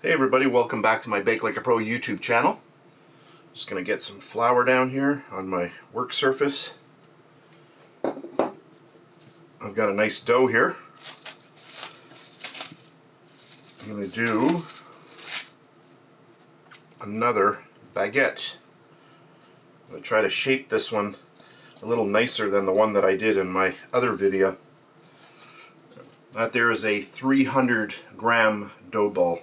Hey everybody, welcome back to my BakeLikeAPro YouTube channel. Just going to get some flour down here on my work surface. I've got a nice dough here. I'm going to do another baguette. I'm going to try to shape this one a little nicer than the one that I did in my other video. That there is a 300 gram dough ball.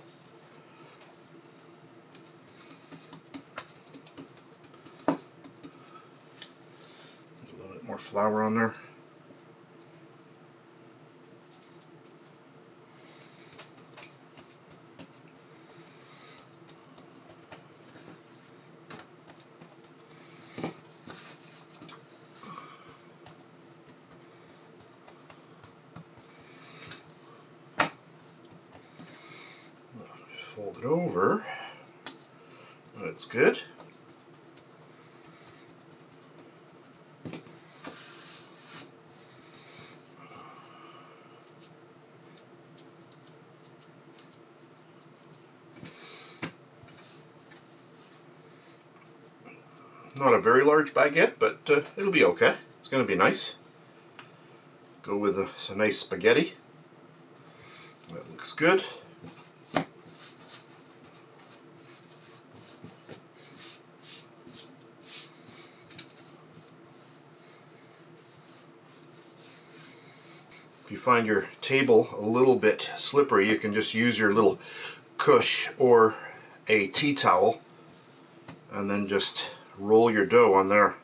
More flour on there. Fold it over. That's good. Not a very large baguette, but it'll be okay. It's going to be nice. Go with some nice spaghetti. That looks good. If you find your table a little bit slippery, you can just use your little cush or a tea towel and then just roll your dough on there.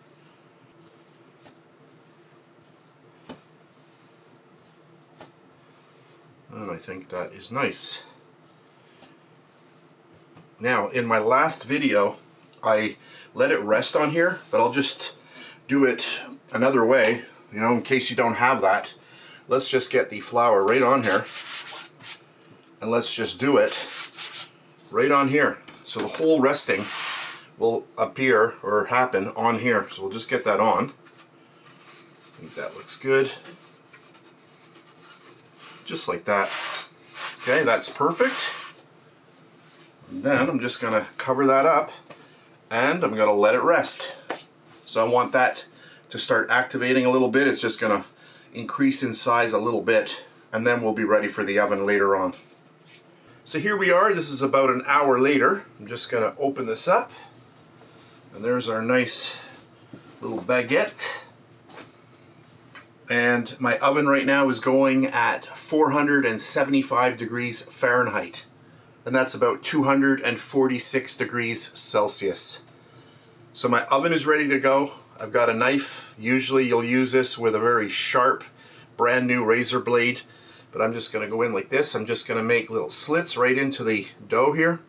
And I think that is nice. Now, in my last video, I let it rest on here, but I'll just do it another way, you know, in case you don't have that. Let's just get the flour right on here, and let's just do it right on here. So the whole resting will appear or happen on here. So we'll just get that on. I think that looks good. Just like that. Okay, that's perfect. And then I'm just going to cover that up and I'm going to let it rest. So I want that to start activating a little bit. It's just going to increase in size a little bit, and then we'll be ready for the oven later on. So here we are. This is about an hour later. I'm just going to open this up. And there's our nice little baguette. And my oven right now is going at 475 degrees Fahrenheit. And that's about 246 degrees Celsius. So my oven is ready to go. I've got a knife. Usually you'll use this with a very sharp, brand new razor blade. But I'm just going to go in like this. I'm just going to make little slits right into the dough here.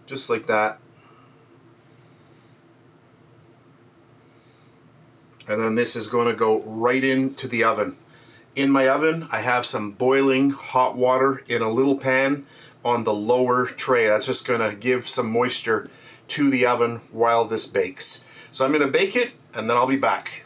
Just like that. And then this is going to go right into the oven. In my oven, I have some boiling hot water in a little pan on the lower tray. That's just going to give some moisture to the oven while this bakes. So I'm going to bake it, and then I'll be back.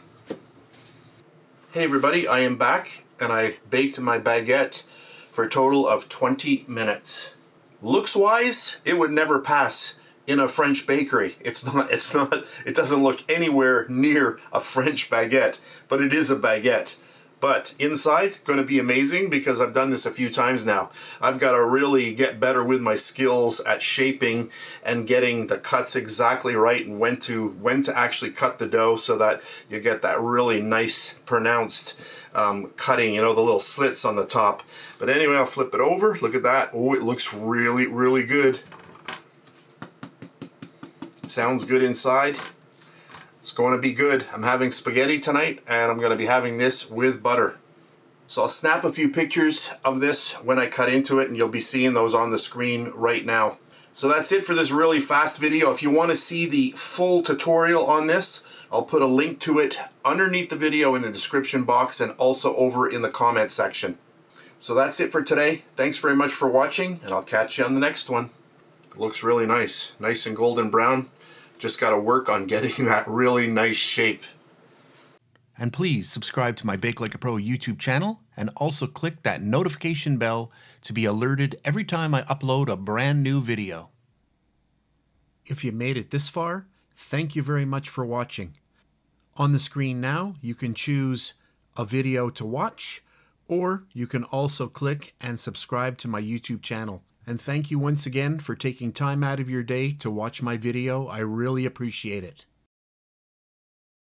Hey everybody, I am back, and I baked my baguette for a total of 20 minutes. Looks-wise, it would never pass in a French bakery. It doesn't look anywhere near a French baguette, but it is a baguette. But inside, going to be amazing because I've done this a few times now. I've got to really get better with my skills at shaping and getting the cuts exactly right, and when to actually cut the dough so that you get that really nice pronounced cutting, you know, the little slits on the top. But anyway, I'll flip it over. Look at that. Oh, it looks really, really good. Sounds good inside. It's going to be good. I'm having spaghetti tonight, and I'm going to be having this with butter. So I'll snap a few pictures of this when I cut into it, and you'll be seeing those on the screen right now. So that's it for this really fast video. If you want to see the full tutorial on this, I'll put a link to it underneath the video in the description box and also over in the comment section. So that's it for today. Thanks very much for watching, and I'll catch you on the next one. It looks really nice. Nice and golden brown. Just got to work on getting that really nice shape. And please subscribe to my BakeLikeAPro YouTube channel and also click that notification bell to be alerted every time I upload a brand new video. If you made it this far, thank you very much for watching. On the screen now, you can choose a video to watch, or you can also click and subscribe to my YouTube channel. And thank you once again for taking time out of your day to watch my video. I really appreciate it.